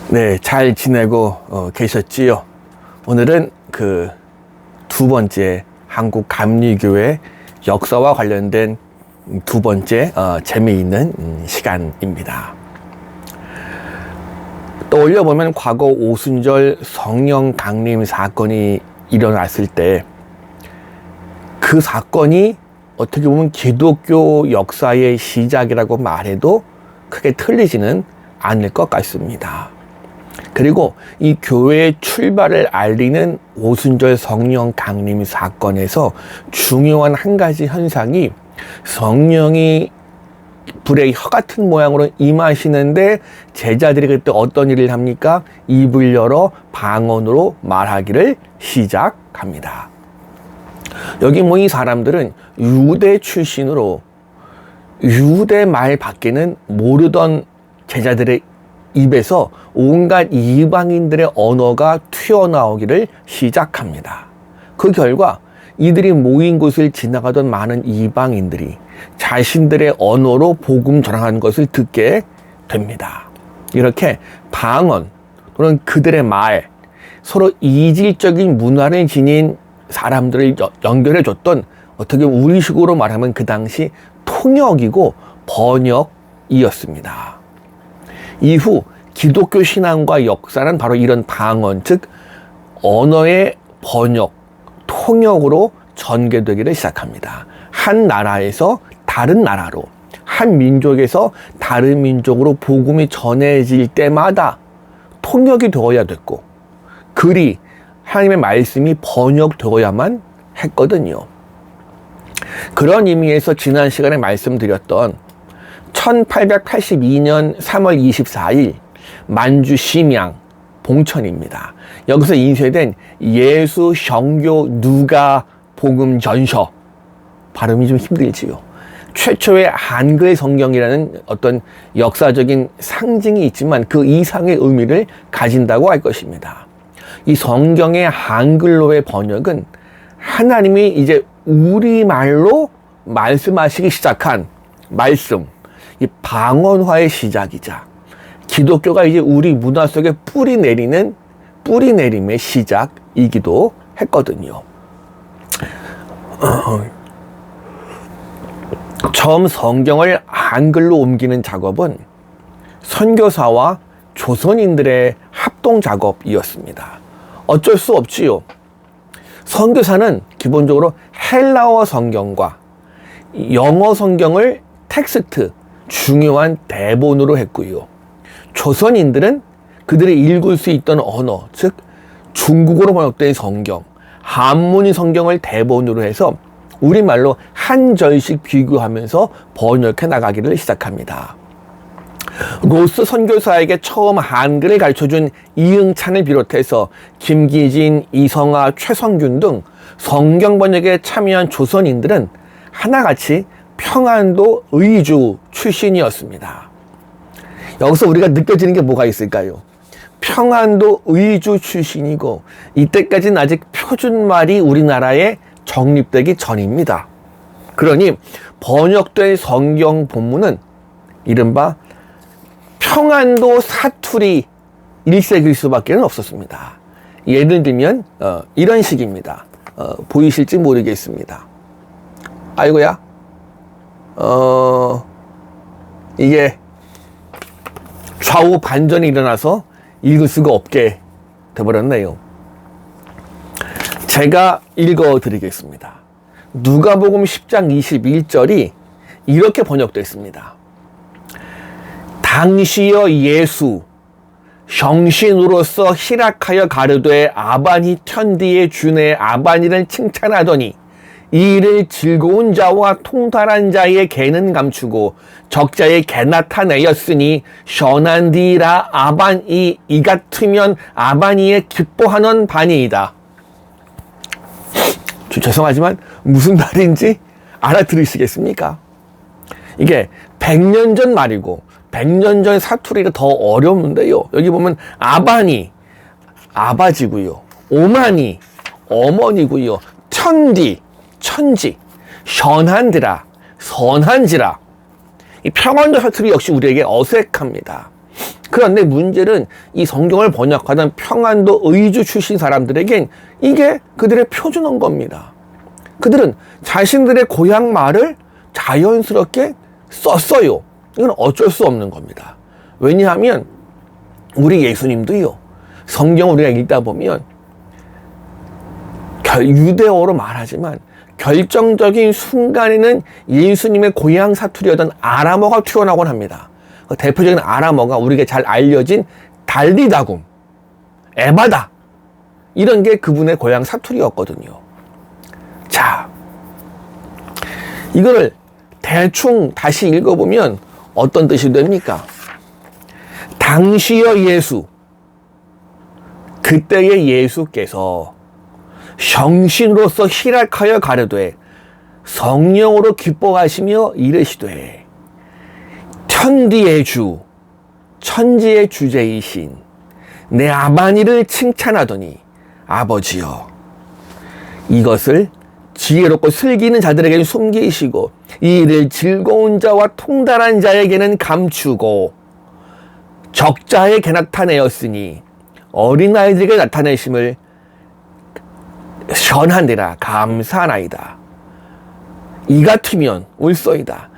네, 잘 지내고 계셨지요? 오늘은 그 두 번째 한국 감리교회 역사와 관련된 두 번째 재미있는 시간입니다. 떠올려보면 과거 오순절 성령 강림 사건이 일어났을 때 그 사건이 어떻게 보면 기독교 역사의 시작이라고 말해도 크게 틀리지는 않을 것 같습니다. 그리고 이 교회의 출발을 알리는 오순절 성령 강림 사건에서 중요한 한 가지 현상이 성령이 불의 혀 같은 모양으로 임하시는데 제자들이 그때 어떤 일을 합니까? 입을 열어 방언으로 말하기를 시작합니다. 여기 모인 사람들은 유대 출신으로 유대 말 밖에는 모르던 제자들의 입에서 온갖 이방인들의 언어가 튀어나오기를 시작합니다. 그 결과 이들이 모인 곳을 지나가던 많은 이방인들이 자신들의 언어로 복음 전하는 것을 듣게 됩니다. 이렇게 방언 또는 그들의 말, 서로 이질적인 문화를 지닌 사람들을 연결해줬던, 어떻게 우리식으로 말하면 그 당시 통역이고 번역이었습니다. 이후 기독교 신앙과 역사는 바로 이런 방언, 즉 언어의 번역, 통역으로 전개되기를 시작합니다. 한 나라에서 다른 나라로, 한 민족에서 다른 민족으로 복음이 전해질 때마다 통역이 되어야 됐고, 글이, 하나님의 말씀이 번역되어야만 했거든요. 그런 의미에서 지난 시간에 말씀드렸던 1882년 3월 24일 만주 심양 봉천입니다. 여기서 인쇄된 예수 정교 누가 복음 전서, 발음이 좀 힘들지요. 최초의 한글 성경이라는 어떤 역사적인 상징이 있지만 그 이상의 의미를 가진다고 할 것입니다. 이 성경의 한글로의 번역은 하나님이 이제 우리말로 말씀하시기 시작한 말씀, 이 방언화의 시작이자 기독교가 이제 우리 문화 속에 뿌리내림의 시작이기도 했거든요. 처음 성경을 한글로 옮기는 작업은 선교사와 조선인들의 합동 작업이었습니다. 어쩔 수 없지요. 선교사는 기본적으로 헬라어 성경과 영어 성경을 텍스트, 중요한 대본으로 했고요. 조선인들은 그들이 읽을 수 있던 언어, 즉 중국어로 번역된 성경, 한문의 성경을 대본으로 해서 우리말로 한 절씩 비교하면서 번역해 나가기를 시작합니다. 로스 선교사에게 처음 한글을 가르쳐준 이응찬을 비롯해서 김기진, 이성아, 최성균 등 성경 번역에 참여한 조선인들은 하나같이 평안도 의주 출신이었습니다. 여기서 우리가 느껴지는 게 뭐가 있을까요? 평안도 의주 출신이고 이때까지는 아직 표준말이 우리나라에 정립되기 전입니다. 그러니 번역된 성경 본문은 이른바 평안도 사투리 1색일 수밖에 없었습니다. 예를 들면 이런 식입니다. 보이실지 모르겠습니다. 아이고야, 이게 좌우 반전이 일어나서 읽을 수가 없게 돼버렸네요. 제가 읽어드리겠습니다. 누가복음 10장 21절이 이렇게 번역됐습니다. 당시여 예수 정신으로서 희락하여 가르되 아바니 편디의 주내 아바니를 칭찬하더니 이 일을 즐거운 자와 통달한 자의 개는 감추고 적자의 개 나타내었으니 셔난디라 아바니 이 같으면 아바니의 기뻐하는 바니이다. 죄송하지만 무슨 말인지 알아들으시겠습니까? 이게 100년 전 말이고 100년 전 사투리가 더 어려운데요. 여기 보면 아바니, 아바지고요. 오마니, 어머니고요. 천디, 천지, 선한드라, 선한지라. 이 평안도 사투리 역시 우리에게 어색합니다. 그런데 문제는 이 성경을 번역하던 평안도 의주 출신 사람들에겐 이게 그들의 표준어인 겁니다. 그들은 자신들의 고향 말을 자연스럽게 썼어요. 이건 어쩔 수 없는 겁니다. 왜냐하면 우리 예수님도요, 성경 우리가 읽다 보면 유대어로 말하지만 결정적인 순간에는 예수님의 고향 사투리였던 아람어가 튀어나오곤 합니다. 그 대표적인 아람어가 우리에게 잘 알려진 달리다굼, 에바다, 이런 게 그분의 고향 사투리였거든요. 자, 이거를 대충 다시 읽어보면 어떤 뜻이 됩니까? 당시의 예수, 그때의 예수께서 성신으로서 희락하여 가르되 성령으로 기뻐하시며 이르시되 천지의 주, 천지의 주제이신 내 아바니를 칭찬하더니 아버지여, 이것을 지혜롭고 슬기는 자들에게는 숨기시고 이 일을 즐거운 자와 통달한 자에게는 감추고 적자에게 나타내었으니 어린아이들에게 나타내심을 선한데라 감사하나이다. 이 같으면 옳소이다.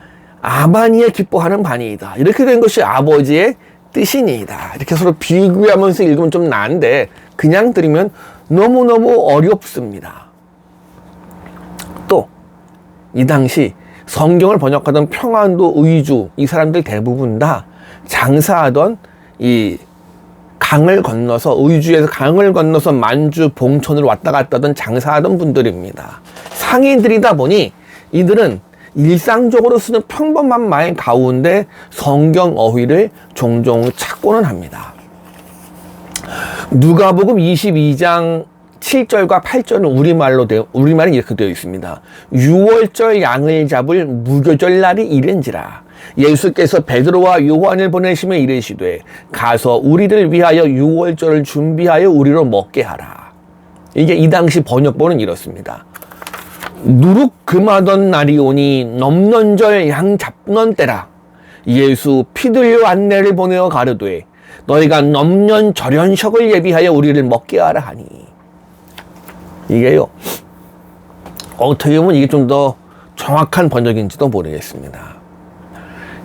아바니에 기뻐하는 바니이다. 이렇게 된 것이 아버지의 뜻이니이다. 이렇게 서로 비교하면서 읽으면 좀 나은데 그냥 들으면 너무너무 어렵습니다. 또 이 당시 성경을 번역하던 평안도 의주, 이 사람들 대부분 다 장사하던 이 강을 건너서, 의주에서 강을 건너서 만주, 봉천으로 왔다 갔다 하던 장사하던 분들입니다. 상인들이다 보니 이들은 일상적으로 쓰는 평범한 말 가운데 성경 어휘를 종종 찾고는 합니다. 누가복음 22장 7절과 8절은 우리말은 이렇게 되어 있습니다. 6월절 양을 잡을 무교절 날이 이른지라 예수께서 베드로와 요한을 보내시며 이르시되 가서 우리를 위하여 6월절을 준비하여 우리로 먹게 하라. 이게 이 당시 번역본은 이렇습니다. 누룩 금하던 날이 오니 넘넌절 양 잡넌 때라 예수 피들려 안내를 보내어 가르되 너희가 넘년 절연석을 예비하여 우리를 먹게 하라 하니. 이게요, 어떻게 보면 이게 좀 더 정확한 번역인지도 모르겠습니다.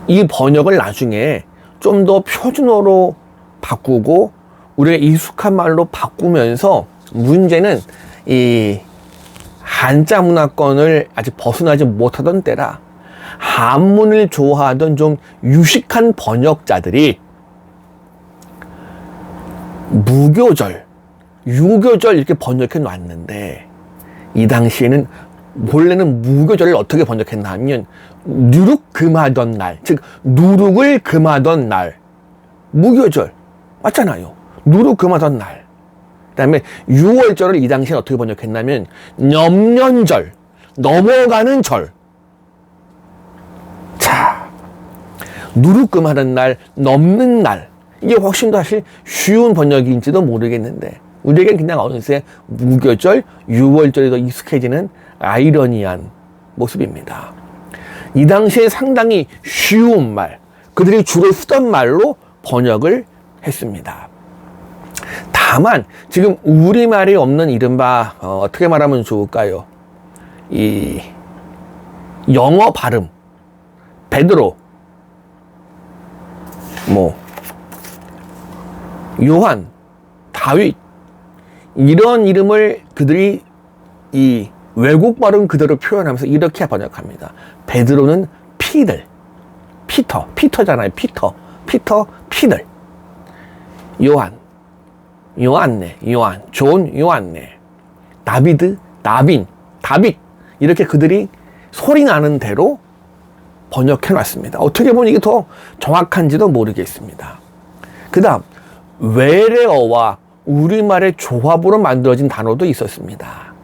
이 번역을 나중에 좀 더 표준어로 바꾸고 우리의 익숙한 말로 바꾸면서, 문제는 이 한자 문화권을 아직 벗어나지 못하던 때라 한문을 좋아하던 좀 유식한 번역자들이 무교절, 유교절 이렇게 번역해 놨는데, 이 당시에는 원래는 무교절을 어떻게 번역했나 하면 누룩 금하던 날, 즉 누룩을 금하던 날, 무교절 맞잖아요. 누룩 금하던 날. 그 다음에 6월절을 이 당시에 어떻게 번역했냐면 염년절, 넘어가는 절. 자, 누룩 금하던 날, 넘는 날, 이게 훨씬 더 사실 쉬운 번역인지도 모르겠는데 우리에겐 그냥 어느새 무교절, 6월절이 더 익숙해지는 아이러니한 모습입니다. 이 당시에 상당히 쉬운 말, 그들이 주로 쓰던 말로 번역을 했습니다. 다만 지금 우리말이 없는 이른바 어떻게 말하면 좋을까요? 이 영어 발음, 베드로, 요한, 다윗, 이런 이름을 그들이 이 외국 발음 그대로 표현하면서 이렇게 번역합니다. 베드로는 피터잖아요. 피터, 피들. 요한, 존, 요한네. 다비드, 다빗. 이렇게 그들이 소리 나는 대로 번역해 놨습니다. 어떻게 보면 이게 더 정확한지도 모르겠습니다. 그 다음, 외래어와 우리말의 조합으로 만들어진 단어도 있었습니다.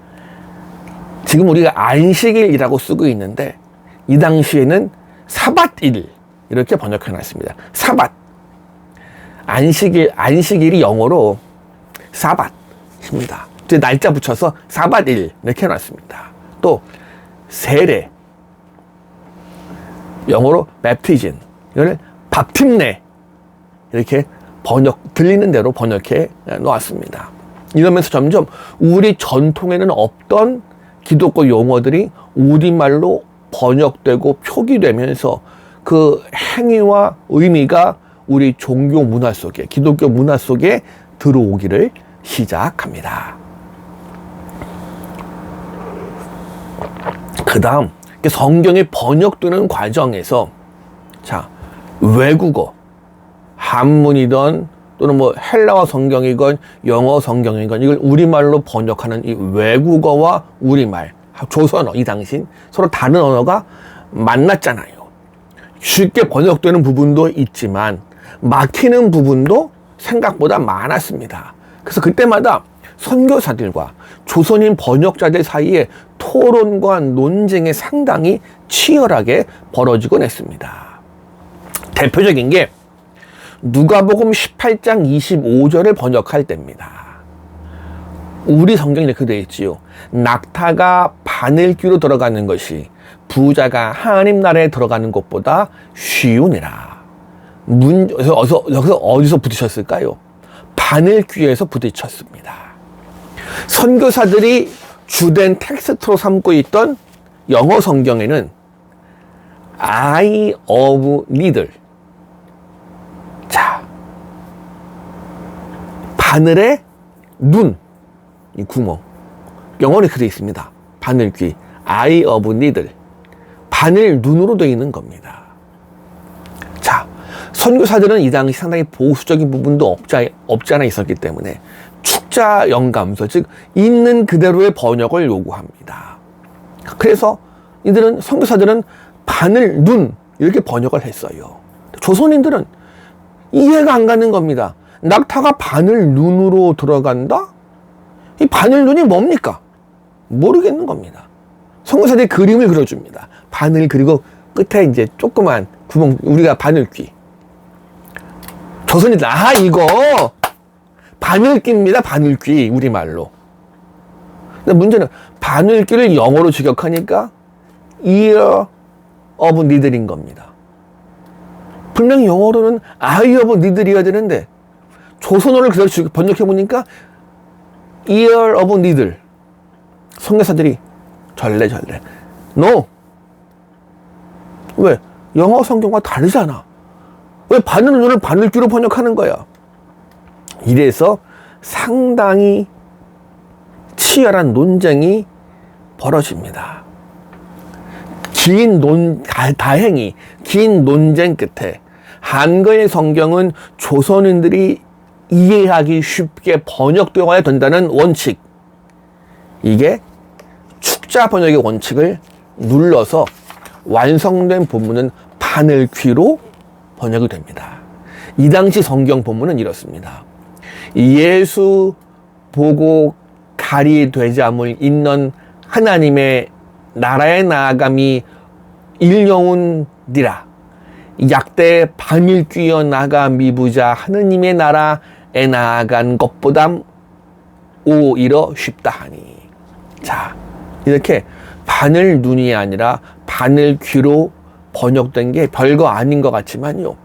지금 우리가 안식일이라고 쓰고 있는데 이 당시에는 사밧일 이렇게 번역해 놨습니다. 사밧. 안식일이 영어로 사밧입니다. 날짜 붙여서 사밧일 이렇게 해놨습니다. 또 세례, 영어로 baptism, 이거를 밥팀내 이렇게 들리는 대로 번역해 놓았습니다. 이러면서 점점 우리 전통에는 없던 기독교 용어들이 우리말로 번역되고 표기되면서 그 행위와 의미가 우리 종교 문화 속에, 기독교 문화 속에 들어오기를 시작합니다. 그 다음, 성경이 번역되는 과정에서, 자, 외국어, 한문이든 또는 뭐 헬라어 성경이건 영어 성경이건 이걸 우리말로 번역하는 이 외국어와 우리말, 조선어, 이 당시 서로 다른 언어가 만났잖아요. 쉽게 번역되는 부분도 있지만 막히는 부분도 생각보다 많았습니다. 그래서 그때마다 선교사들과 조선인 번역자들 사이에 토론과 논쟁이 상당히 치열하게 벌어지곤 했습니다. 대표적인 게 누가복음 18장 25절을 번역할 때입니다. 우리 성경에 이렇게 되어 있지요. 낙타가 바늘귀로 들어가는 것이 부자가 하나님 나라에 들어가는 것보다 쉬우니라. 여기서 어디서 부딪혔을까요? 바늘귀에서 부딪혔습니다. 선교사들이 주된 텍스트로 삼고 있던 영어 성경에는 Eye of Needle, 자, 바늘의 눈, 이 구멍, 영어로 그렇게 되어 있습니다. 바늘귀, Eye of Needle, 바늘 눈으로 되어 있는 겁니다. 자, 선교사들은 이 당시 상당히 보수적인 부분도 없지 않아 있었기 때문에 축자 영감서, 즉 있는 그대로의 번역을 요구합니다. 그래서 선교사들은 바늘 눈 이렇게 번역을 했어요. 조선인들은 이해가 안 가는 겁니다. 낙타가 바늘 눈으로 들어간다? 이 바늘 눈이 뭡니까? 모르겠는 겁니다. 선교사들이 그림을 그려줍니다. 바늘, 그리고 끝에 이제 조그만 구멍, 우리가 바늘귀. 조선인들, 이거 바늘귀입니다. 바늘귀, 우리말로. 근데 문제는 바늘귀를 영어로 직역하니까 ear of needle인 겁니다. 분명히 영어로는 eye of needle이어야 되는데 조선어를 그대로 번역해보니까 ear of needle. 선교사들이 절레절레. No. 왜? 영어 성경과 다르잖아. 왜 바늘을 바늘귀로 번역하는 거야? 이래서 상당히 치열한 논쟁이 벌어집니다. 다행히 긴 논쟁 끝에 한글의 성경은 조선인들이 이해하기 쉽게 번역되어야 된다는 원칙, 이게 축자 번역의 원칙을 눌러서 완성된 본문은 바늘귀로 번역이 됩니다. 이 당시 성경 본문은 이렇습니다. 예수 보고 가리 되자물 있는 하나님의 나라에 나아감이 일려운디라. 약대 바늘귀여 나가 미부자 하느님의 나라에 나아간 것보다 오히려 쉽다 하니. 자, 이렇게 바늘 눈이 아니라 바늘 귀로 번역된 게 별거 아닌 것 같지만요,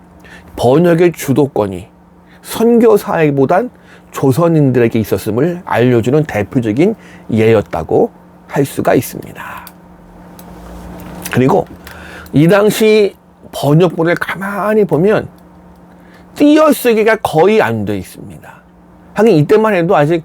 번역의 주도권이 선교사보단 조선인들에게 있었음을 알려주는 대표적인 예였다고 할 수가 있습니다. 그리고 이 당시 번역본을 가만히 보면 띄어쓰기가 거의 안 돼 있습니다. 하긴 이때만 해도 아직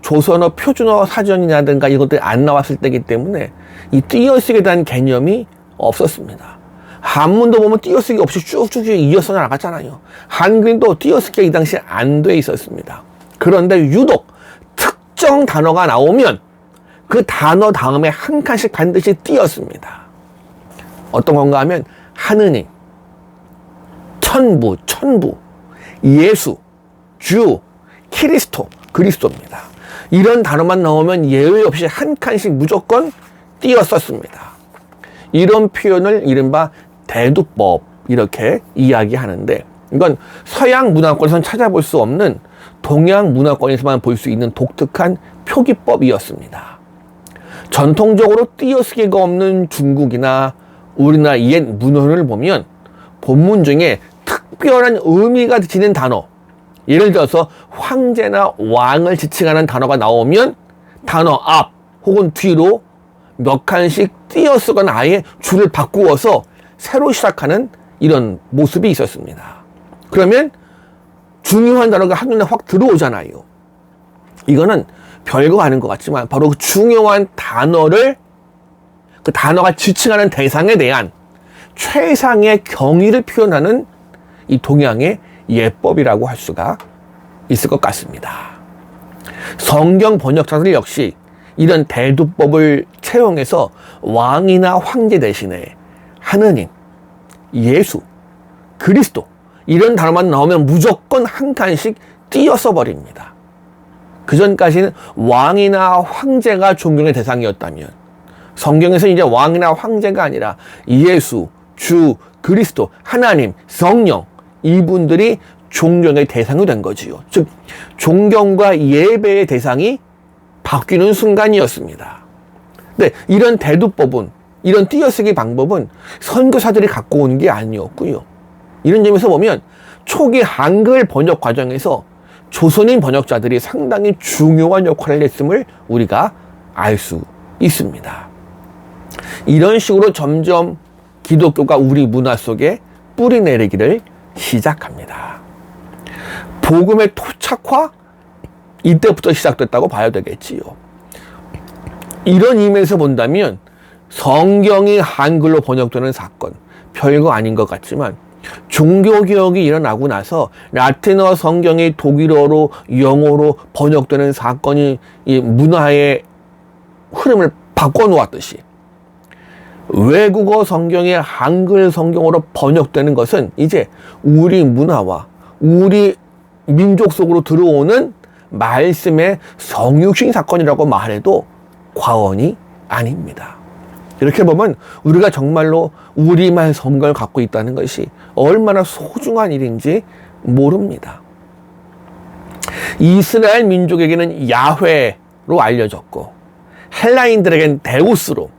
조선어 표준어 사전이라든가 이것들이 안 나왔을 때이기 때문에 이 띄어쓰기에 대한 개념이 없었습니다. 한문도 보면 띄어쓰기 없이 쭉쭉 이어서 나갔잖아요. 한글도 띄어쓰기가 이 당시에 안 돼 있었습니다. 그런데 유독 특정 단어가 나오면 그 단어 다음에 한 칸씩 반드시 띄었습니다. 어떤 건가 하면 하느님, 천부, 예수, 주, 그리스도입니다. 이런 단어만 나오면 예외 없이 한 칸씩 무조건 띄어 썼습니다. 이런 표현을 이른바 대두법 이렇게 이야기하는데, 이건 서양 문화권에서는 찾아볼 수 없는 동양 문화권에서만 볼 수 있는 독특한 표기법이었습니다. 전통적으로 띄어쓰기가 없는 중국이나 우리나라 옛 문헌을 보면 본문 중에 특별한 의미가 지닌 단어, 예를 들어서 황제나 왕을 지칭하는 단어가 나오면 단어 앞 혹은 뒤로 몇 칸씩 띄어쓰거나 아예 줄을 바꾸어서 새로 시작하는 이런 모습이 있었습니다. 그러면 중요한 단어가 한눈에 확 들어오잖아요. 이거는 별거 아닌 것 같지만 바로 그 중요한 단어를, 그 단어가 지칭하는 대상에 대한 최상의 경의를 표현하는 이 동양의 예법이라고 할 수가 있을 것 같습니다. 성경 번역자들 역시 이런 대두법을 채용해서 왕이나 황제 대신에 하느님, 예수, 그리스도 이런 단어만 나오면 무조건 한 칸씩 띄어써 버립니다. 그전까지는 왕이나 황제가 존경의 대상이었다면 성경에서 이제 왕이나 황제가 아니라 예수, 주, 그리스도, 하나님, 성령 이분들이 존경의 대상이 된 거지요. 즉 존경과 예배의 대상이 바뀌는 순간이었습니다. 근데 이런 대두법은, 이런 띄어쓰기 방법은 선교사들이 갖고 온 게 아니었고요. 이런 점에서 보면 초기 한글 번역 과정에서 조선인 번역자들이 상당히 중요한 역할을 했음을 우리가 알 수 있습니다. 이런 식으로 점점 기독교가 우리 문화 속에 뿌리 내리기를 시작합니다. 복음의 토착화? 이때부터 시작됐다고 봐야 되겠지요. 이런 의미에서 본다면 성경이 한글로 번역되는 사건, 별거 아닌 것 같지만 종교개혁이 일어나고 나서 라틴어 성경이 독일어로, 영어로 번역되는 사건이 이 문화의 흐름을 바꿔놓았듯이 외국어 성경이 한글 성경으로 번역되는 것은 이제 우리 문화와 우리 민족 속으로 들어오는 말씀의 성육신 사건이라고 말해도 과언이 아닙니다. 이렇게 보면 우리가 정말로 우리말 성경을 갖고 있다는 것이 얼마나 소중한 일인지 모릅니다. 이스라엘 민족에게는 야훼로 알려졌고 헬라인들에겐 데우스로,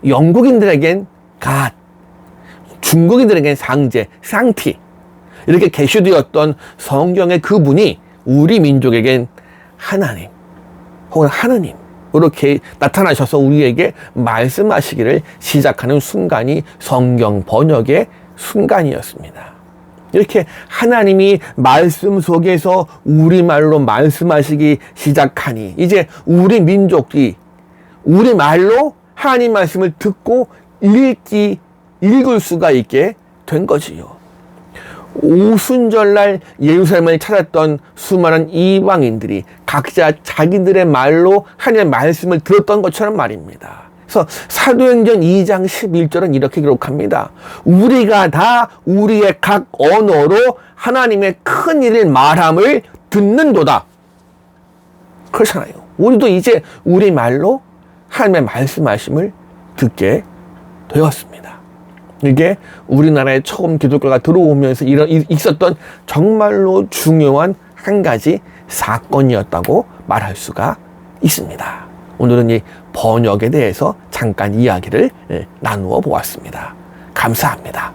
영국인들에겐 갓, 중국인들에겐 상제, 상티 이렇게 계시되었던 성경의 그분이 우리 민족에겐 하나님 혹은 하느님 이렇게 나타나셔서 우리에게 말씀하시기를 시작하는 순간이 성경 번역의 순간이었습니다. 이렇게 하나님이 말씀 속에서 우리말로 말씀하시기 시작하니 이제 우리 민족이 우리말로 하나님 말씀을 듣고 읽을 수가 있게 된 거지요. 오순절날 예루살렘을 찾았던 수많은 이방인들이 각자 자기들의 말로 하나님의 말씀을 들었던 것처럼 말입니다. 그래서 사도행전 2장 11절은 이렇게 기록합니다. 우리가 다 우리의 각 언어로 하나님의 큰 일을 말함을 듣는도다. 그렇잖아요. 우리도 이제 우리 말로 하나님의 말씀하심을 듣게 되었습니다. 이게 우리나라에 처음 기독교가 들어오면서 있었던 정말로 중요한 한 가지 사건이었다고 말할 수가 있습니다. 오늘은 이 번역에 대해서 잠깐 이야기를 나누어 보았습니다. 감사합니다.